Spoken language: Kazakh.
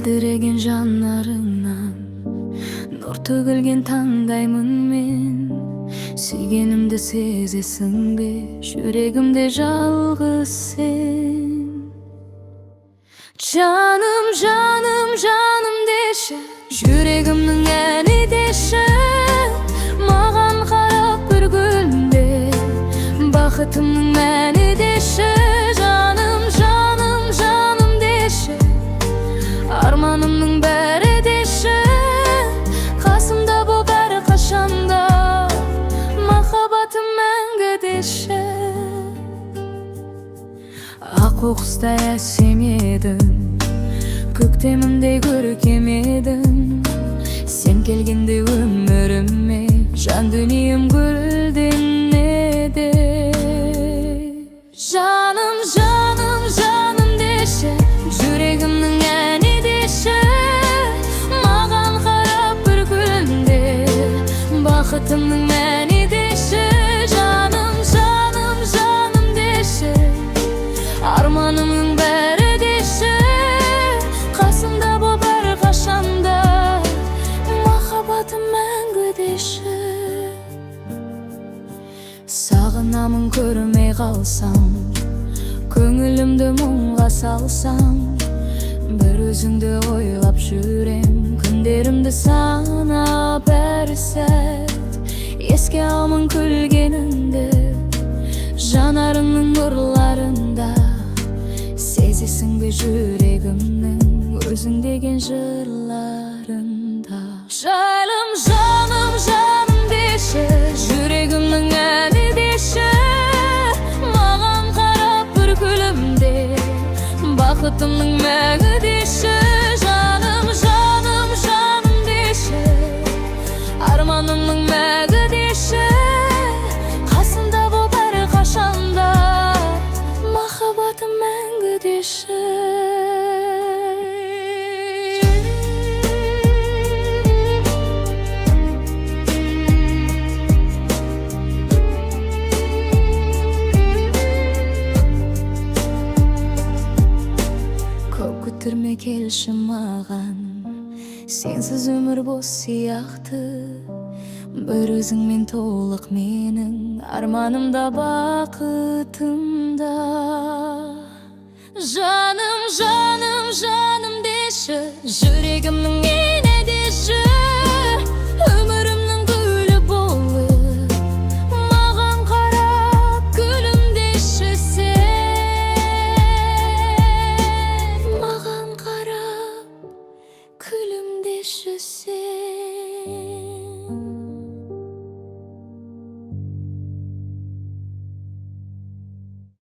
Елдіреген жанарыңнан нұр төгілген таңдаймын мен. Сүйгенімді сезесің бе, жүрегімде жалғыз сен. Жаным, жаным, жаным деші, жүрегімнің әні деші. Маған қарап бір күнде бақытымның мәні деші. Жаным, жаным, жаным деші, арманымның бәрі деші. Қасымда боп әрі қашанда, махаббатым мәңгі деші. Ақ қоқыстай әсем едің, көктемімдей көркем едің. Сен келгенде өміріме жан дүнием гүлденеді. Жаным, жаным, жаным деші, жүрегімнің әні деші. Маған қарап бір күнде бақытымның мәні деші. Жаным, жаным, жаным деші, арманымның бәрі деші. Қасымда боп әр қашанда, махаббатым мәңгі деші. Сағынамын көрмей қалсам, көңілімді мұңға салсам. Бір өзіңді ойлап жүрем, күндерімді санап әр сәт. Еске алмын күлгеніңді, жанарыңның нұрларында. Сезесің бе жүрегімнің өзің деген жырларында. Жайлым, жаным, жаным деші, жүрегімнің әні деші. Маған қарап бір күлімде бақытымның мәңгі деші. Жаным, жаным, жаным деші, арманымның мәңгі деші. Қасымда боп әрі қашанда, махаббатым мәңгі деші. Көп күттірме келші маған, сенсіз өмір бос сияқты. Бір өзіңмен толық менің арманымда, бақытымда. Жаным, жаным, жаным деші, жүрегімнің